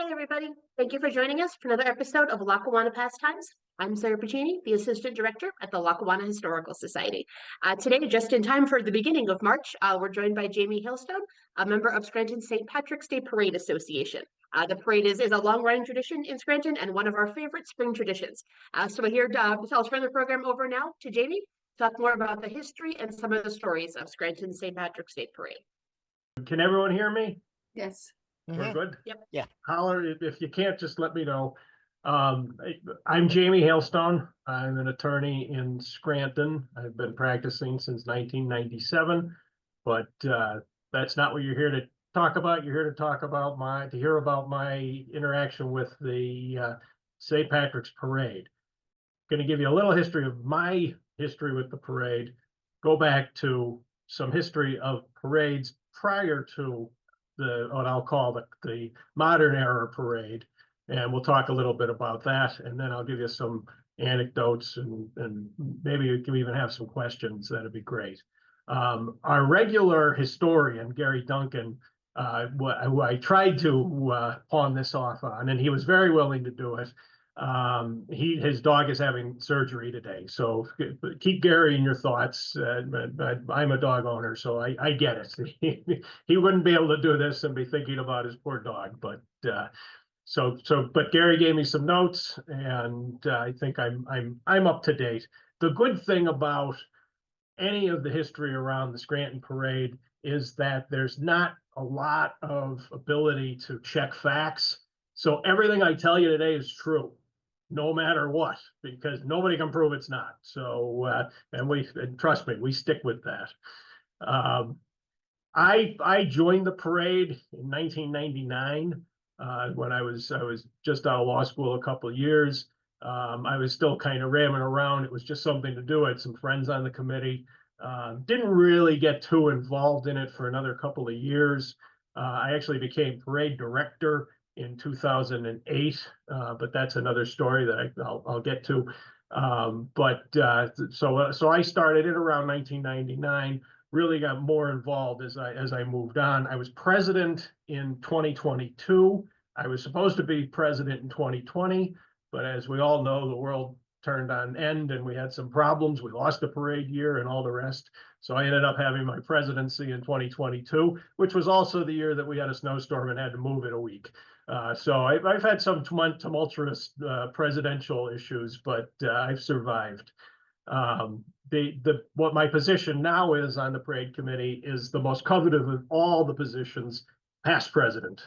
Hi, everybody. Thank you for joining us for another episode of Lackawanna Pastimes. I'm Sarah Puccini, the Assistant Director at the Lackawanna Historical Society. Today, just in time for the beginning of March, we're joined by Jaime Hailstone, a member of Scranton St. Patrick's Day Parade Association. The parade is a long-running tradition in Scranton and one of our favorite spring traditions. So we're here I'll turn the program over now to Jaime to talk more about the history and some of the stories of Scranton St. Patrick's Day Parade. Can everyone hear me? Yes. We're good? Yep. Yeah. Holler if you can't, just let me know. I'm Jaime Hailstone. I'm an attorney in Scranton. I've been practicing since 1997, but that's not what you're here to talk about. You're here to talk about to hear about my interaction with the St. Patrick's Parade. Going to give you a little history of my history with the parade, go back to some history of parades prior to what I'll call the modern era parade, and we'll talk a little bit about that, and then I'll give you some anecdotes and maybe you can even have some questions. That'd be great. Our regular historian, Gary Duncan, who I tried to pawn this off on, and he was very willing to do it. His dog is having surgery today, so keep Gary in your thoughts. I'm a dog owner, so I get it. He wouldn't be able to do this and be thinking about his poor dog, but but Gary gave me some notes, and I think I'm up to date. The good thing about any of the history around the Scranton Parade is that there's not a lot of ability to check facts. So everything I tell you today is true, no matter what, because nobody can prove it's not. So, and trust me, we stick with that. I joined the parade in 1999 when I was just out of law school a couple of years. I was still kind of ramming around. It was just something to do. I had some friends on the committee. Didn't really get too involved in it for another couple of years. I actually became parade director in 2008, but that's another story that I'll get to. So I started it around 1999. Really got more involved as I moved on. I was president in 2022. I was supposed to be president in 2020, but as we all know, the world turned on end and we had some problems. We lost the parade year and all the rest. So I ended up having my presidency in 2022, which was also the year that we had a snowstorm and had to move it a week. So I've had some tumultuous presidential issues, but I've survived. What my position now is on the parade committee is the most coveted of all the positions, past president.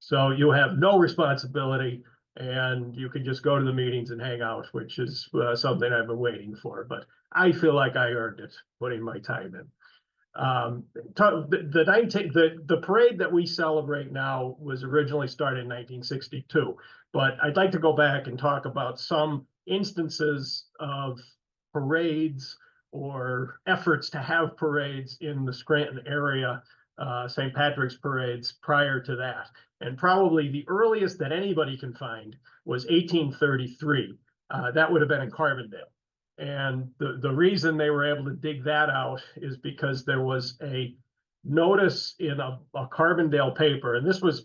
So you have no responsibility and you can just go to the meetings and hang out, which is something I've been waiting for, but I feel like I earned it putting my time in. The parade that we celebrate now was originally started in 1962, but I'd like to go back and talk about some instances of parades or efforts to have parades in the Scranton area, St. Patrick's parades prior to that. And probably the earliest that anybody can find was 1833. That would have been in Carbondale. And the reason they were able to dig that out is because there was a notice in a Carbondale paper, and this was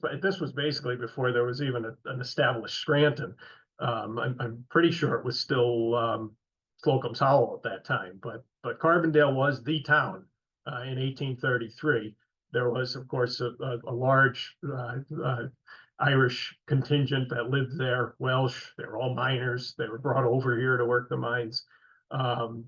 basically before there was even an established Scranton. I'm pretty sure it was still Slocum's Hollow at that time, but Carbondale was the town in 1833. There was, of course, a large Irish contingent that lived there, Welsh. They were all miners. They were brought over here to work the mines. And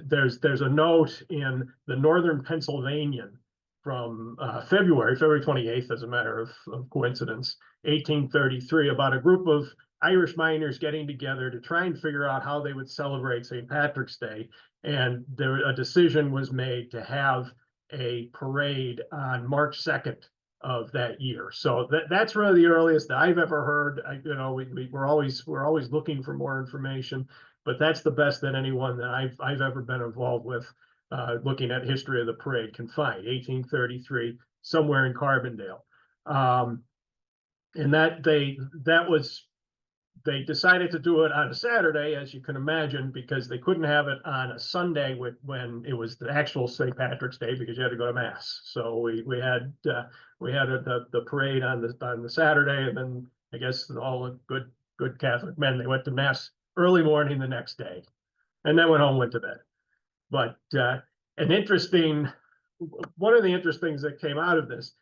there's a note in the Northern Pennsylvanian from February 28th, as a matter of coincidence, 1833, about a group of Irish miners getting together to try and figure out how they would celebrate St. Patrick's Day. And a decision was made to have a parade on March 2nd of that year. So that's really the earliest that I've ever heard. We're always looking for more information, but that's the best that anyone that I've ever been involved with looking at history of the parade can find. 1833, somewhere in Carbondale. And that was they decided to do it on a Saturday, as you can imagine, because they couldn't have it on a Sunday when it was the actual St. Patrick's Day, because you had to go to mass. So we had the parade on the Saturday, and then I guess all the good Catholic men, they went to mass early morning the next day, and then went to bed. But an interesting one of the interesting things that came out of this,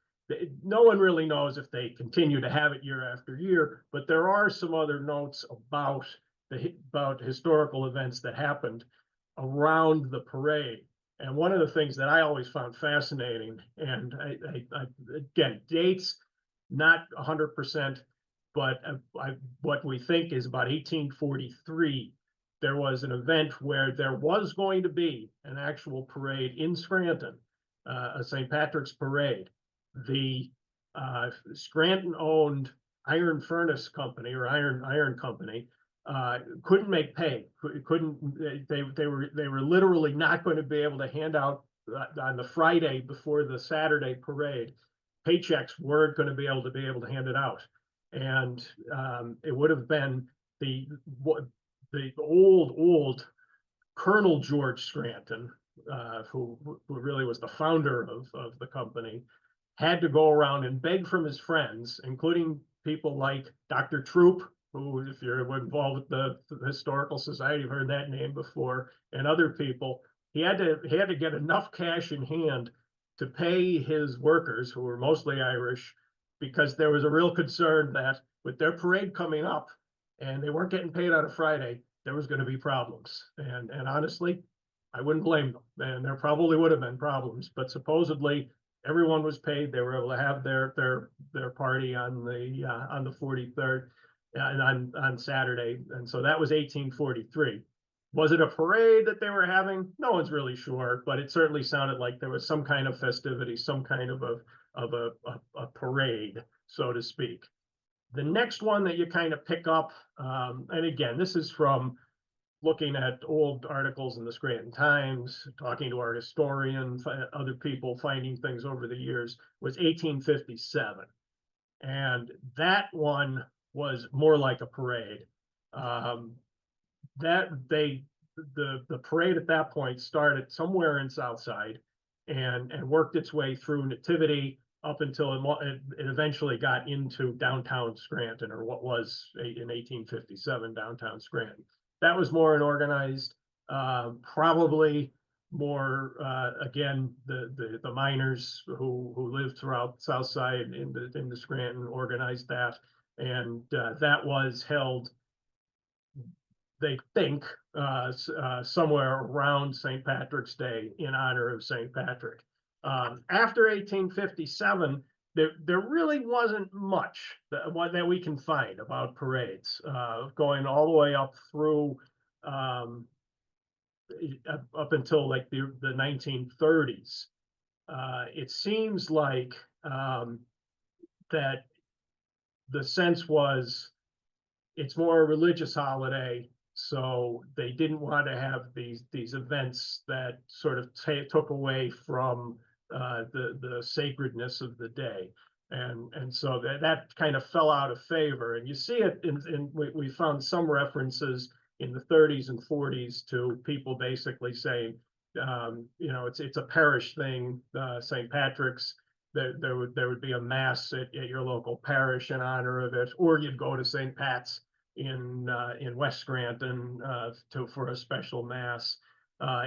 no one really knows if they continue to have it year after year, but there are some other notes about historical events that happened around the parade. And one of the things that I always found fascinating, and again, dates not 100%, but what we think is about 1843. There was an event where there was going to be an actual parade in Scranton, a St. Patrick's parade. The Scranton-owned iron furnace company or iron company couldn't make pay. They were literally not going to be able to hand out on the Friday before the Saturday parade. Paychecks weren't going to be able to hand it out, and it would have been the old Colonel George Scranton, who really was the founder of the company, had to go around and beg from his friends, including people like Dr. Troop, who, if you're involved with the Historical Society, you've heard that name before, and other people. He had to get enough cash in hand to pay his workers, who were mostly Irish, because there was a real concern that with their parade coming up and they weren't getting paid on a Friday, there was going to be problems. And honestly, I wouldn't blame them. And there probably would have been problems, but supposedly everyone was paid. They were able to have their party on the 43rd and on Saturday. And so that was 1843. Was it a parade that they were having? No one's really sure, but it certainly sounded like there was some kind of festivity, some kind of a parade, so to speak. The next one that you kind of pick up, and again, this is from looking at old articles in the Scranton Times, talking to our historian, other people finding things over the years, was 1857. And that one was more like a parade. The parade at that point started somewhere in Southside and worked its way through Nativity up until it eventually got into downtown Scranton, or what was in 1857 downtown Scranton. That was more an organized, probably more again the miners who lived throughout Southside in the Scranton organized that, and that was held, they think, somewhere around St. Patrick's Day in honor of St. Patrick. After 1857, there really wasn't much that we can find about parades, going all the way up through up until like the 1930s. It seems like that the sense was it's more a religious holiday, so they didn't want to have these events that sort of took away from the sacredness of the day, and so that kind of fell out of favor. And you see it we found some references in the 30s and 40s to people basically saying, it's a parish thing, St. Patrick's. There would be a mass at your local parish in honor of it, or you'd go to St. Pat's in West Scranton for a special mass.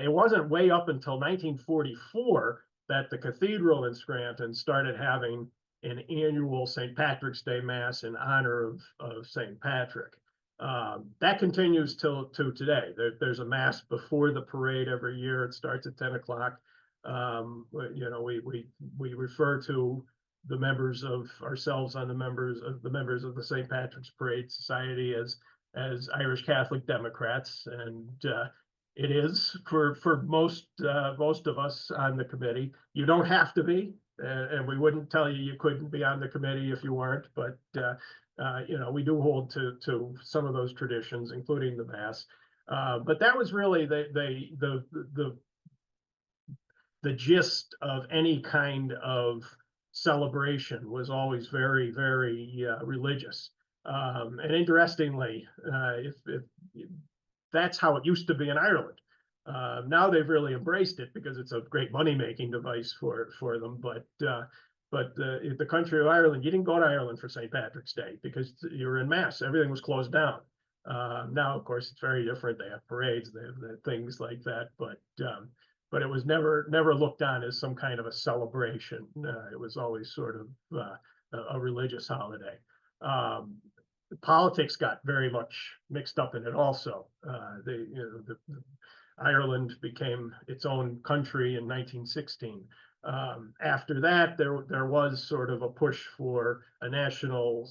It wasn't way up until 1944 that the cathedral in Scranton started having an annual St. Patrick's Day Mass in honor of St. Patrick. That continues to today. There's a mass before the parade every year. It starts at 10 o'clock. We refer to the members of ourselves on the members of the St. Patrick's Parade Society as Irish Catholic Democrats, and it is for most of us on the committee. You don't have to be, and we wouldn't tell you couldn't be on the committee if you weren't, but we do hold to some of those traditions, including the mass. But that was really the gist of any kind of celebration, was always very, very religious. And interestingly, if that's how it used to be in Ireland. Now they've really embraced it because it's a great money-making device for them. But the country of Ireland, you didn't go to Ireland for St. Patrick's Day because you were in mass. Everything was closed down. Now, of course, it's very different. They have parades, they have things like that. But it was never looked on as some kind of a celebration. It was always sort of a religious holiday. Politics got very much mixed up in it also. Ireland became its own country in 1916. After that, there was sort of a push for a national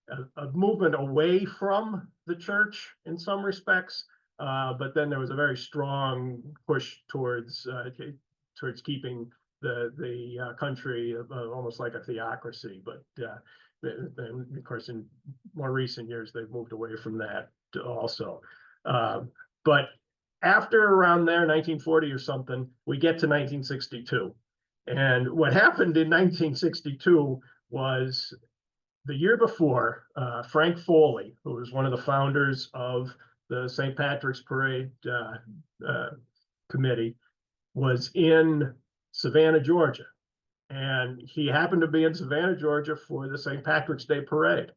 a movement away from the church in some respects, but then there was a very strong push towards keeping the country almost like a theocracy. But then, of course, in more recent years, they've moved away from that also. But after around there, 1940 or something, we get to 1962. And what happened in 1962 was the year before, Frank Foley, who was one of the founders of the St. Patrick's Parade Committee, was in Savannah, Georgia. And he happened to be in Savannah, Georgia for the St. Patrick's Day Parade,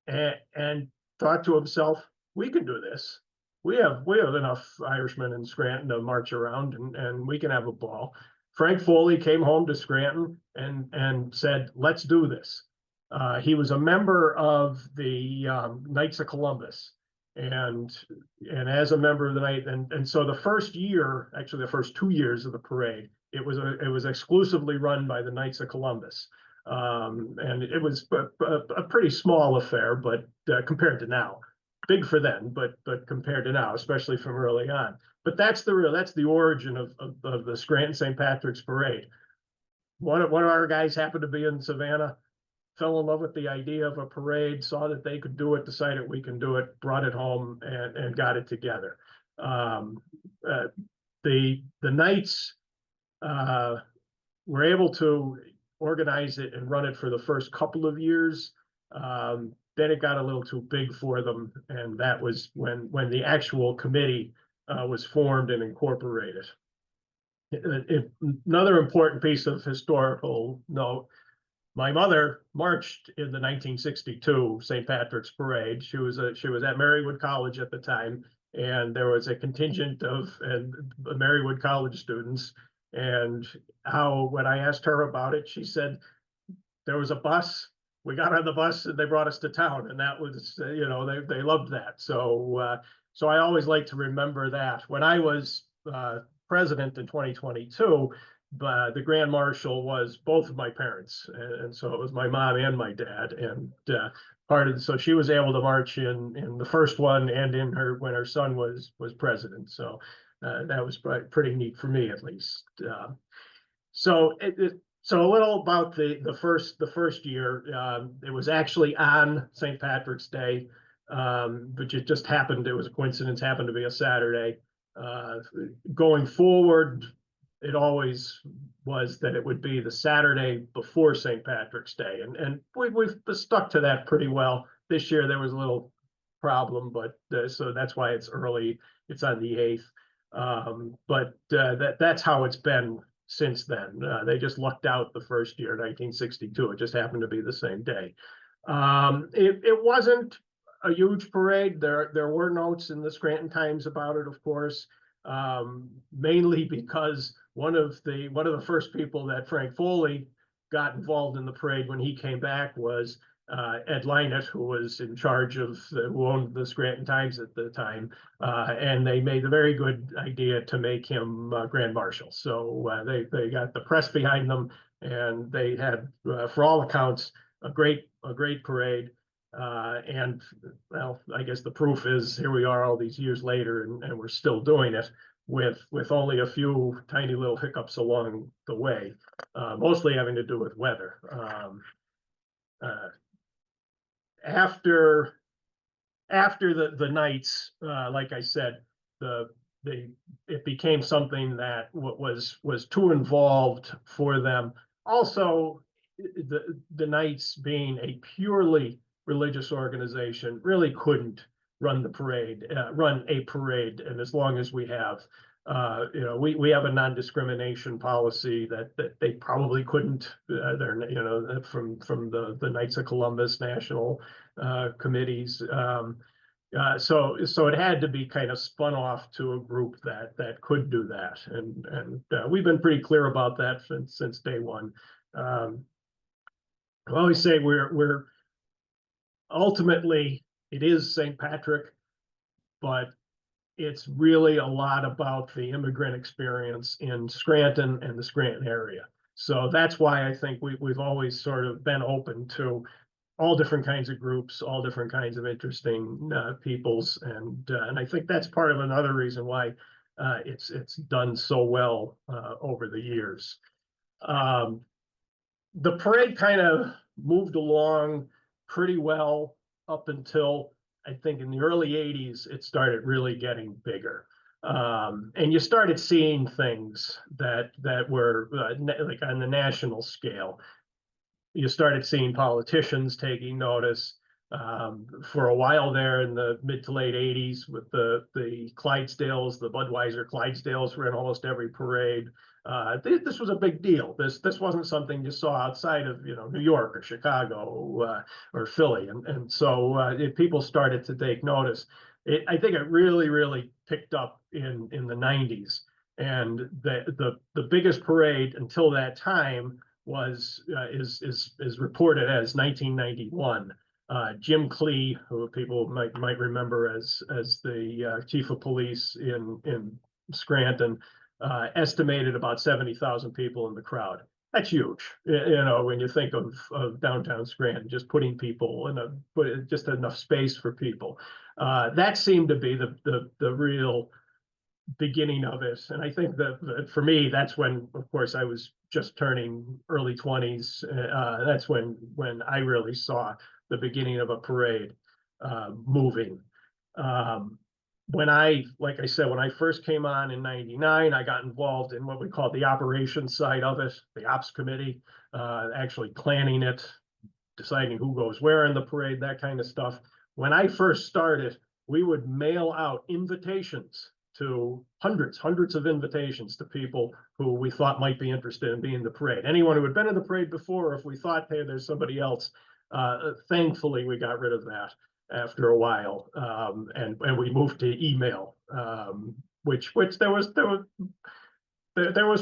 and thought to himself, we can do this. We have enough Irishmen in Scranton to march around, and we can have a ball. Frank Foley came home to Scranton and said, let's do this. He was a member of the Knights of Columbus, and as a member of the Knight, and so the first year, actually the first 2 years of the parade, it was exclusively run by the Knights of Columbus, and it was a pretty small affair, but compared to now, big for then, but compared to now, especially from early on. But that's the origin of the Scranton St. Patrick's Parade. One of our guys happened to be in Savannah, fell in love with the idea of a parade, saw that they could do it, decided we can do it, brought it home, and got it together. The Knights were able to organize it and run it for the first couple of years. Then it got a little too big for them, and that was when the actual committee was formed and incorporated. Another important piece of historical note: my mother marched in the 1962 St. Patrick's Parade. She was at Marywood College at the time, and there was a contingent of Marywood College students. And when I asked her about it, she said there was a bus. We got on the bus and they brought us to town, and that was, they loved that. So I always like to remember that. When I was president in 2022, the Grand Marshal was both of my parents, and so it was my mom and my dad, and so she was able to march in the first one and when her son was president. So that was pretty neat for me, at least. So a little about the first year. It was actually on St. Patrick's Day, but it just happened. It was a coincidence. Happened to be a Saturday. Going forward, it always was that it would be the Saturday before St. Patrick's Day, and we've stuck to that pretty well. This year there was a little problem, but so that's why it's early. It's on the 8th, but that's how it's been since then. They just lucked out the first year, 1962. It just happened to be the same day. It wasn't a huge parade. There were notes in the Scranton Times about it, of course, mainly because one of the first people that Frank Foley got involved in the parade when he came back was Ed Lynett, who was in charge who owned the Scranton Times at the time, and they made a very good idea to make him Grand Marshal. So they got the press behind them, and they had, for all accounts, a great parade. And well, I guess the proof is here we are all these years later, and we're still doing it with only a few tiny little hiccups along the way, mostly having to do with weather. After the Knights, like I said, it became something that was too involved for them. Also, the Knights being a purely religious organization really couldn't run a parade, and as long as we have, we have a non-discrimination policy that they probably couldn't. They're from the Knights of Columbus national committees. So it had to be kind of spun off to a group that could do that, and we've been pretty clear about that since day one. I always say we're ultimately it is St. Patrick, but it's really a lot about the immigrant experience in Scranton and the Scranton area. So that's why I think we've always sort of been open to all different kinds of groups, all different kinds of interesting peoples, and I think that's part of another reason why it's done so well over the years. The parade kind of moved along pretty well up until I think in the early 80s, it started really getting bigger. And you started seeing things that were like on the national scale. You started seeing politicians taking notice. For a while there in the mid to late 80s with the Clydesdales, the Budweiser Clydesdales were in almost every parade. This was a big deal. This wasn't something you saw outside of New York or Chicago or Philly, and so people started to take notice. I think it really picked up in the 90s, and the biggest parade until that time was is reported as 1991. Jim Clee, who people might remember as the chief of police in Scranton, estimated about 70,000 people in the crowd. That's huge, when you think of downtown Scranton, just putting people in just enough space for people. That seemed to be the real beginning of it. And I think that for me, that's when, of course, I was just turning early 20s. That's when I really saw the beginning of a parade moving. Like I said, when I first came on in 99, I got involved in what we call the operations side of it, the ops committee, actually planning it, deciding who goes where in the parade, that kind of stuff. When I first started, we would mail out invitations to hundreds of invitations to people who we thought might be interested in being in the parade. Anyone who had been in the parade before, if we thought, hey, there's somebody else, thankfully we got rid of that after a while, and we moved to email, which there was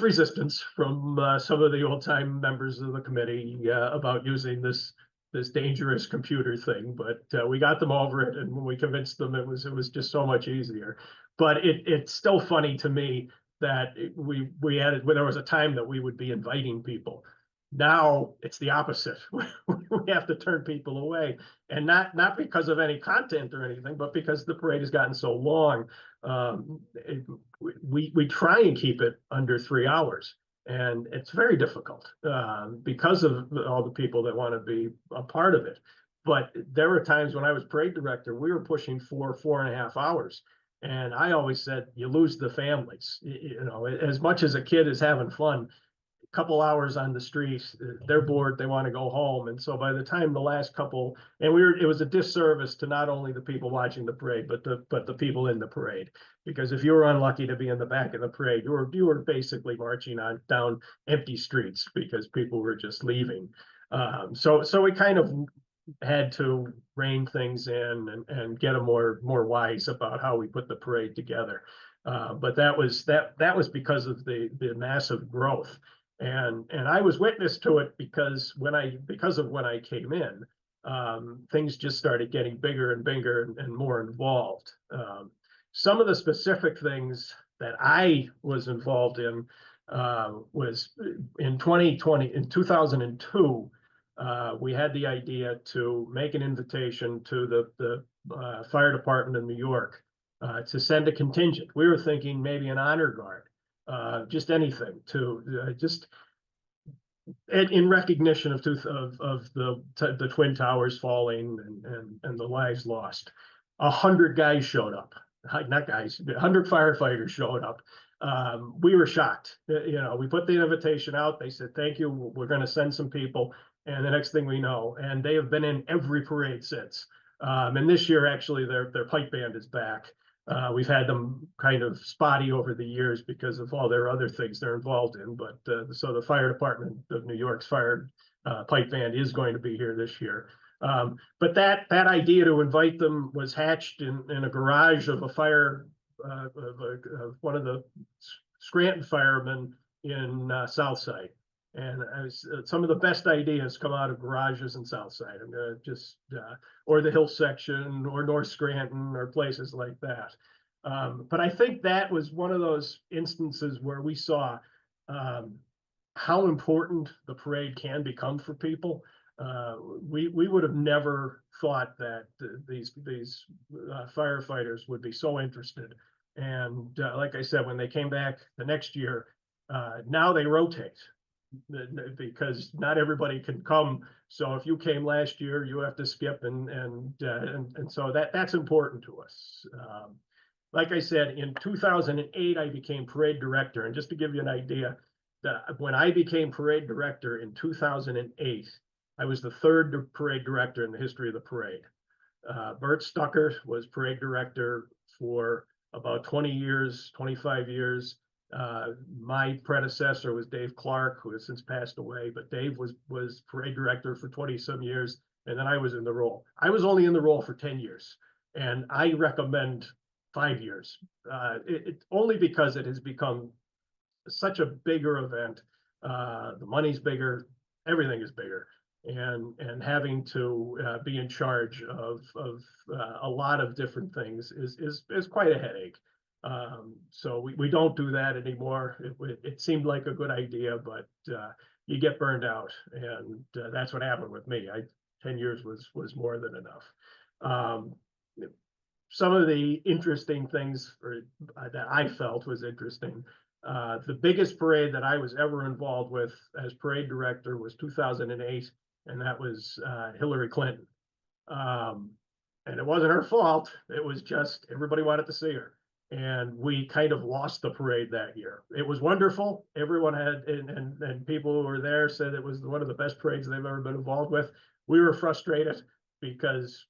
resistance from some of the old time members of the committee about using this dangerous computer thing, but we got them over it, and when we convinced them, it was just so much easier. But it's still funny to me that there was a time that we would be inviting people. Now it's the opposite. We have to turn people away, and not because of any content or anything, but because the parade has gotten so long. We try and keep it under 3 hours, and it's very difficult because of all the people that want to be a part of it. But there were times when I was parade director, we were pushing 4.5 hours. And I always said, you lose the families. As much as a kid is having fun, a couple hours on the street, they're bored, they want to go home. And so by the time the last couple, it was a disservice to not only the people watching the parade, but the people in the parade. Because if you were unlucky to be in the back of the parade, you were basically marching on down empty streets because people were just leaving. So we kind of had to rein things in and get a more wise about how we put the parade together. But that was because of the massive growth. And I was witness to it because of when I came in, things just started getting bigger and bigger and more involved. Some of the specific things that I was involved in was in 2002, we had the idea to make an invitation to the fire department in New York to send a contingent. We were thinking maybe an honor guard, just anything to just in recognition of the Twin Towers falling and the lives lost. 100 guys showed up. Not guys, 100 firefighters showed up. We were shocked. We put the invitation out. They said, thank you. We're going to send some people. And the next thing we know, and they have been in every parade since. And this year, actually, their pipe band is back. We've had them kind of spotty over the years because of all their other things they're involved in. But so the fire department of New York's fire pipe band is going to be here this year. But that idea to invite them was hatched in a garage of a fire, of one of the Scranton firemen in Southside. And some of the best ideas come out of garages in Southside. Or the Hill section, or North Scranton, or places like that. But I think that was one of those instances where we saw how important the parade can become for people. We would have never thought that these firefighters would be so interested. And like I said, when they came back the next year, now they rotate because not everybody can come. So if you came last year, you have to skip, and so that's important to us. Like I said, in 2008, I became parade director, and just to give you an idea, when I became parade director in 2008, I was the third parade director in the history of the parade. Bert Stucker was parade director for about 20 years, 25 years. My predecessor was Dave Clark, who has since passed away, but Dave was parade director for 20 some years, and then I was in the role. I was only in the role for 10 years, and I recommend 5 years. Only because it has become such a bigger event. The money's bigger, everything is bigger. And having to be in charge of a lot of different things is quite a headache. So we don't do that anymore. It seemed like a good idea, but you get burned out, and that's what happened with me. 10 years was more than enough. Some of the interesting things that I felt was interesting. The biggest parade that I was ever involved with as parade director was 2008. And that was Hillary Clinton. And it wasn't her fault. It was just everybody wanted to see her. And we kind of lost the parade that year. It was wonderful. Everyone had, and people who were there said it was one of the best parades they've ever been involved with. We were frustrated because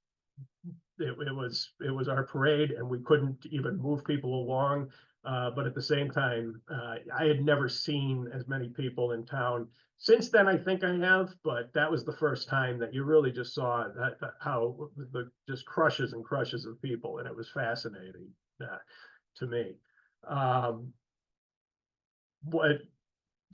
it was our parade and we couldn't even move people along. But at the same time, I had never seen as many people in town. Since then, I think I have, but that was the first time that you really just saw how the just crushes and crushes of people, and it was fascinating to me.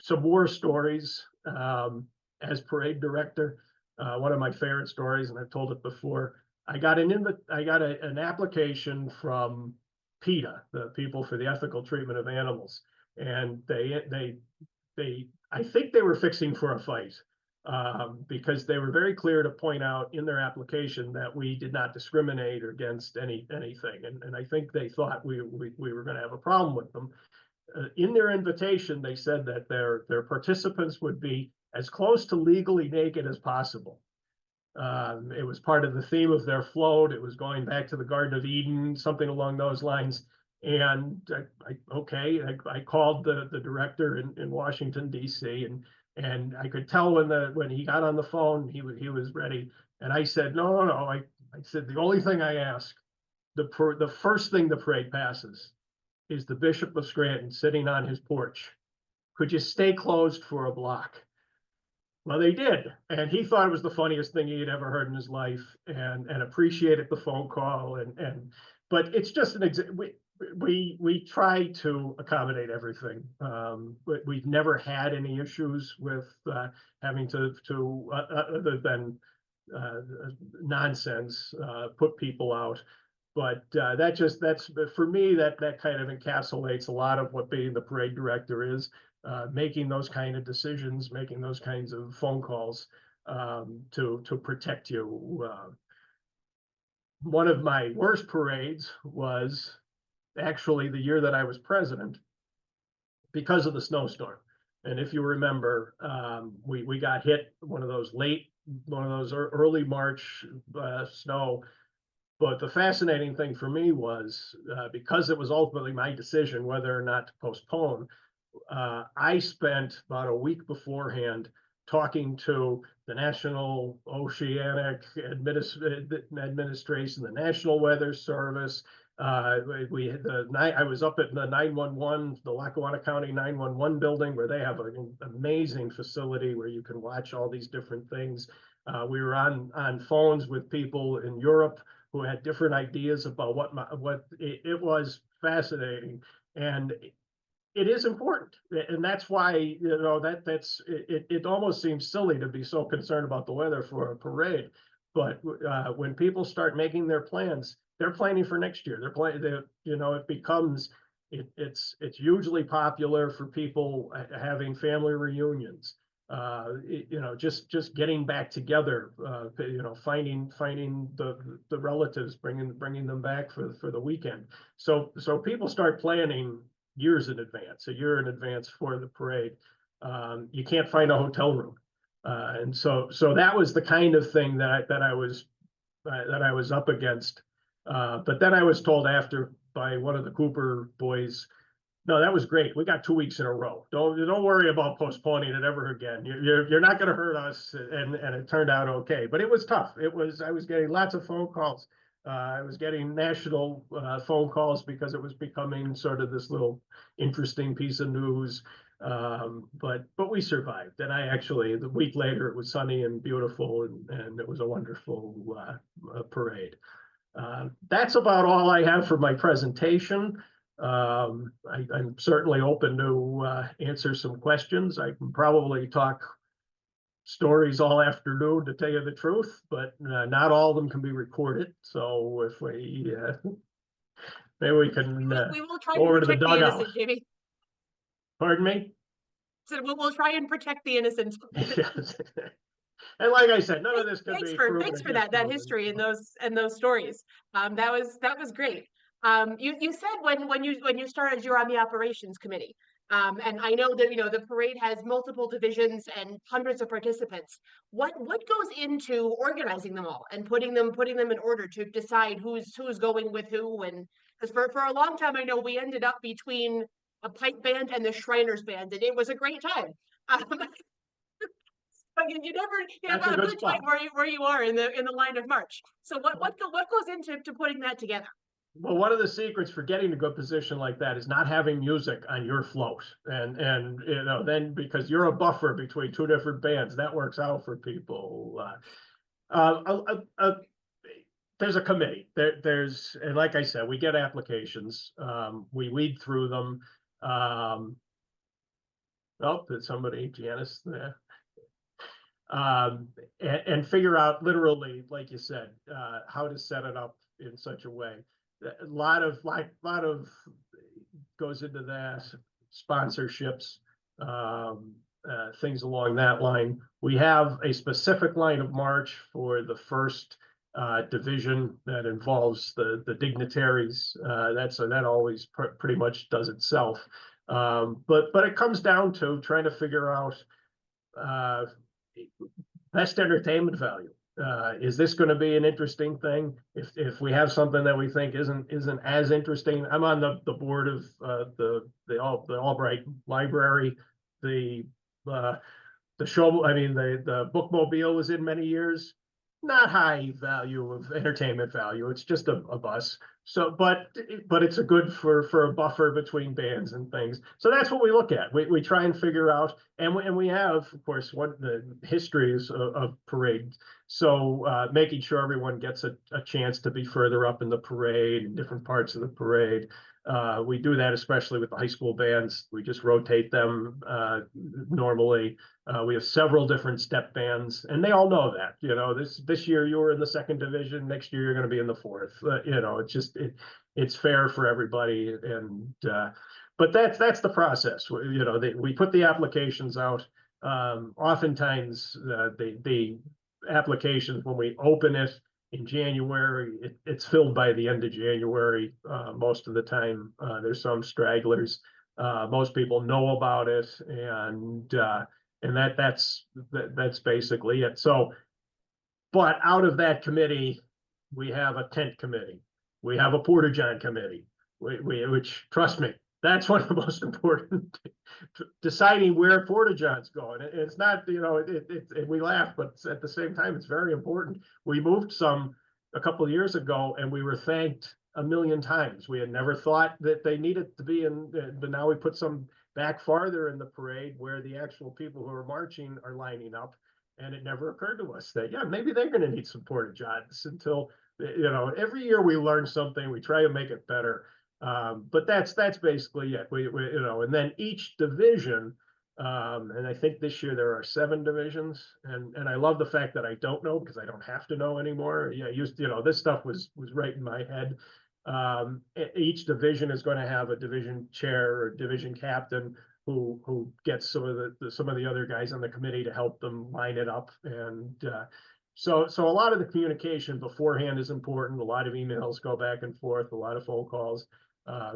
Some war stories as parade director. One of my favorite stories, and I've told it before. I got an application from PETA, the People for the Ethical Treatment of Animals, and I think they were fixing for a fight because they were very clear to point out in their application that we did not discriminate against anything, and I think they thought we were going to have a problem with them. In their invitation, they said that their participants would be as close to legally naked as possible. It was part of the theme of their float. It was going back to the Garden of Eden, something along those lines. And I called the director in Washington, D.C., and I could tell when he got on the phone, he was ready. And I said, no. I said, the only thing I ask, the first thing the parade passes is the Bishop of Scranton sitting on his porch. Could you stay closed for a block? Well, they did, and he thought it was the funniest thing he had ever heard in his life, and appreciated the phone call. But it's just we try to accommodate everything. We've never had any issues with having to other than nonsense put people out. But that's for me, that kind of encapsulates a lot of what being the parade director is. Making those kind of decisions, making those kinds of phone calls to protect you. One of my worst parades was actually the year that I was president because of the snowstorm. And if you remember, we got hit one of those early March snow. But the fascinating thing for me was, because it was ultimately my decision whether or not to postpone, I spent about a week beforehand talking to the National Oceanic Administration, the National Weather Service. I was up at the 911, the Lackawanna County 911 building, where they have an amazing facility where you can watch all these different things. We were on phones with people in Europe who had different ideas about what it was fascinating. And it is important, and that's why, that's it. It almost seems silly to be so concerned about the weather for a parade, but when people start making their plans, they're planning for next year. They're planning. It becomes it's hugely popular for people having family reunions. Just getting back together. Finding the relatives, bringing them back for the weekend. So people start planning years in advance, a year in advance for the parade. You can't find a hotel room, and so that was the kind of thing that I was up against. But then I was told after by one of the Cooper boys, no, that was great. We got 2 weeks in a row. Don't worry about postponing it ever again. You're not going to hurt us, and it turned out okay. But it was tough. I was getting lots of phone calls. I was getting national phone calls because it was becoming sort of this little interesting piece of news. But we survived, and the week later it was sunny and beautiful, and it was a wonderful parade. That's about all I have for my presentation. I'm certainly open to answer some questions. I can probably talk stories all afternoon, to tell you the truth, but not all of them can be recorded. So if maybe we can We will try go and over to the protect the dugout. innocent, Jamie. Pardon me? So we'll try and protect the innocent. Yes. And like I said, none of this can be proven. Thanks for that history and those stories. That was great. You said when you started, you were on the operations committee. And I know that the parade has multiple divisions and hundreds of participants. What goes into organizing them all and putting them in order to decide who's going with who? And because for a long time, I know we ended up between a pipe band and the Shriners band, and it was a great time. But you never got a good time where you are in the line of march. So what goes into putting that together? Well, one of the secrets for getting a good position like that is not having music on your float, and then, because you're a buffer between two different bands, that works out for people. There's a committee. And like I said, we get applications. We weed through them. Did somebody, Janice, there? And figure out, literally, like you said, how to set it up in such a way. A lot of goes into that, sponsorships, things along that line. We have a specific line of march for the first division that involves the dignitaries. That always pretty much does itself. But it comes down to trying to figure out best entertainment value. Is this going to be an interesting thing? If we have something that we think isn't as interesting, I'm on the board of the Albright Library. The show, I mean, the bookmobile was in many years. Not high value of entertainment value. It's just a bus. So, but it's a good for a buffer between bands and things. So that's what we look at. We try and figure out, and we have, of course, what the histories of parades. So making sure everyone gets a chance to be further up in the parade, in different parts of the parade. We do that especially with the high school bands. We just rotate them normally. We have several different step bands, and they all know that. This year you were in the second division. Next year you're going to be in the fourth. It's fair for everybody, and but that's the process. We put the applications out. Oftentimes the applications, when we open it in January, it's filled by the end of January. Most of the time, there's some stragglers. Most people know about it, and that's basically it. So, but out of that committee, we have a tent committee, we have a porta-john committee, which, trust me, that's one of the most important, deciding where porta-johns go. And it's not, we laugh, but at the same time, it's very important. We moved some a couple of years ago, and we were thanked a million times. We had never thought that they needed to be in, but now we put some back farther in the parade where the actual people who are marching are lining up. And it never occurred to us that, yeah, maybe they're going to need some porta-johns until, every year we learn something, we try to make it better. But that's basically it. And then each division, and I think this year there are 7 divisions, and I love the fact that I don't know because I don't have to know anymore. Yeah, this stuff was right in my head. Each division is going to have a division chair or division captain who gets some of the other guys on the committee to help them line it up. And so a lot of the communication beforehand is important. A lot of emails go back and forth, a lot of phone calls.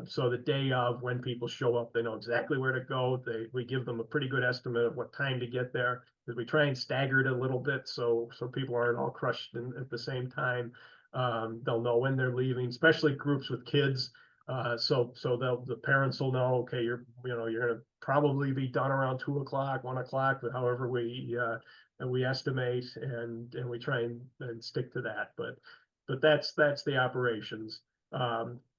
So the day of, when people show up, they know exactly where to go. We give them a pretty good estimate of what time to get there, because we try and stagger it a little bit so people aren't all crushed at the same time. They'll know when they're leaving, especially groups with kids. So the parents will know, okay, you're going to probably be done around 2 o'clock, 1 o'clock, but however we estimate, and we try and stick to that. But that's the operations.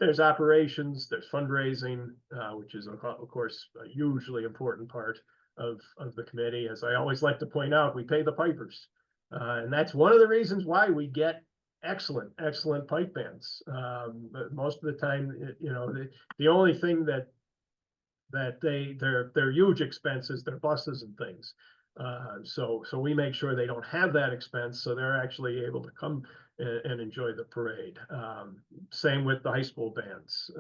There's operations, there's fundraising, which is of course a hugely important part of the committee. As I always like to point out, we pay the pipers, and that's one of the reasons why we get excellent pipe bands. Most of the time, the only thing that they're huge expenses, their buses and things. So we make sure they don't have that expense, so they're actually able to come and enjoy the parade. Same with the high school bands.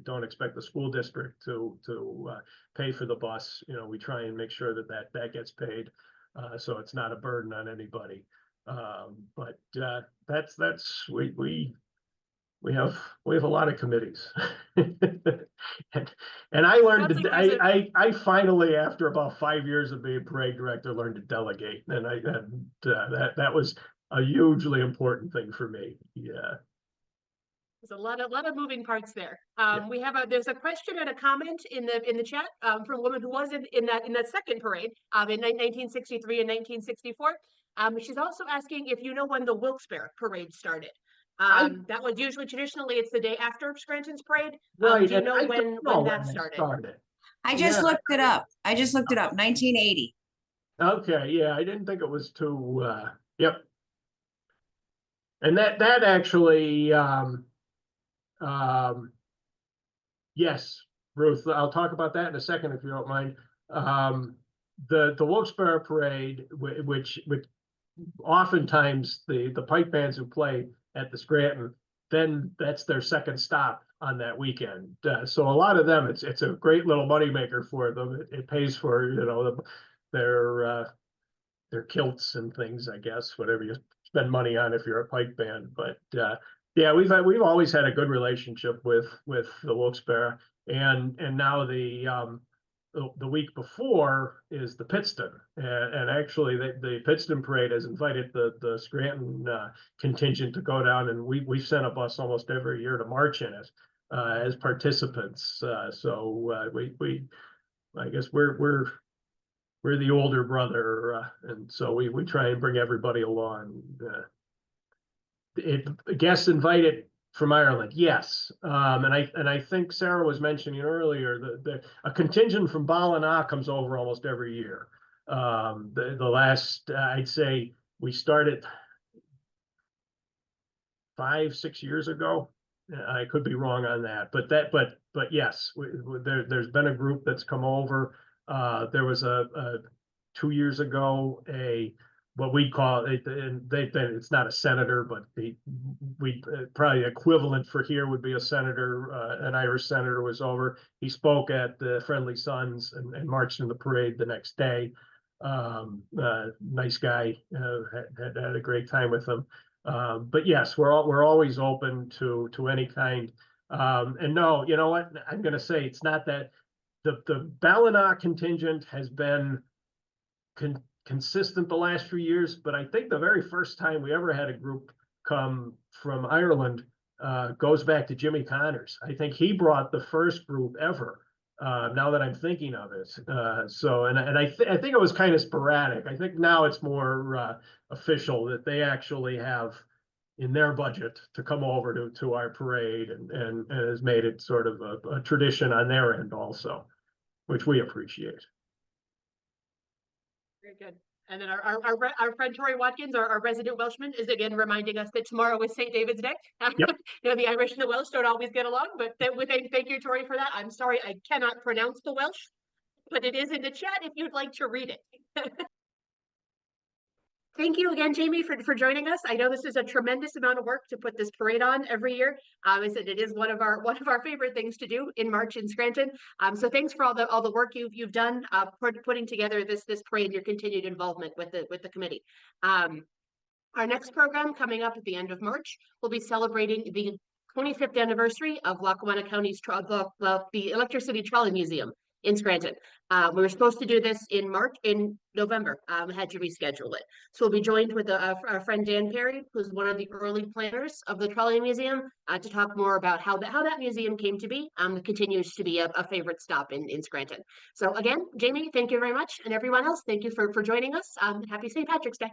Don't expect the school district to pay for the bus. We try and make sure that gets paid, so it's not a burden on anybody. But we have a lot of committees. and I learned I finally, after about 5 years of being parade director, learned to delegate, and that was a hugely important thing for me. Yeah. There's a lot of moving parts there. Yeah. There's a question and a comment in the chat from a woman who was in that second parade in 1963 and 1964. She's also asking if you know when the Wilkes-Barre parade started. That was usually, traditionally, it's the day after Scranton's parade. Right. Do you know when that started? I just looked it up. 1980. Okay, yeah, I didn't think it was too. Yep. And that actually, yes, Ruth, I'll talk about that in a second if you don't mind. The Wilkes-Barre parade, which oftentimes the pipe bands who play at the Scranton, then that's their second stop on that weekend. So a lot of them, it's a great little moneymaker for them. It pays for their kilts and things, I guess, whatever you spend money on if you're a pipe band. But yeah, we've always had a good relationship with the Wilkes-Barre, and now the week before is the Pittston, and actually the Pittston parade has invited the Scranton contingent to go down, and we've sent a bus almost every year to march in it as participants. So we I guess we're the older brother, and so we try and bring everybody along. Guests invited from Ireland, yes, and I think Sarah was mentioning earlier that a contingent from Ballina comes over almost every year. The last, I'd say, we started 5-6 years ago. I could be wrong on that, but yes, there's been a group that's come over. There was a 2 years ago what we call it, and it's not a senator, but we probably equivalent for here would be a senator. An Irish senator was over. He spoke at the Friendly Sons and marched in the parade the next day. Nice guy. Had a great time with him. But yes, we're always open to any kind. And no, you know what? I'm going to say it's not that the Ballina contingent has been consistent the last few years, but I think the very first time we ever had a group come from Ireland goes back to Jimmy Connors. I think he brought the first group ever. Now that I'm thinking of it, I think it was kind of sporadic. I think now it's more official that they actually have in their budget to come over to our parade, and has made it sort of a tradition on their end also, which we appreciate. Very good. And then our friend Tori Watkins, our resident Welshman, is again reminding us that tomorrow is St. David's Day. Yep. You know, the Irish and the Welsh don't always get along, but thank you, Tori, for that. I'm sorry, I cannot pronounce the Welsh, but it is in the chat if you'd like to read it. Thank you again, Jaime, for joining us. I know this is a tremendous amount of work to put this parade on every year. I said it is one of our favorite things to do in March in Scranton. So thanks for all the work you've done putting together this parade and your continued involvement with the committee. Our next program coming up at the end of March will be celebrating the 25th anniversary of Lackawanna County's the Electricity Trolley Museum in Scranton. We were supposed to do this in November, had to reschedule it. So we'll be joined with our friend Dan Perry, who's one of the early planners of the Trolley Museum, to talk more about how that museum came to be. It continues to be a favorite stop in Scranton. So again, Jaime, thank you very much. And everyone else, thank you for joining us. Happy St. Patrick's Day.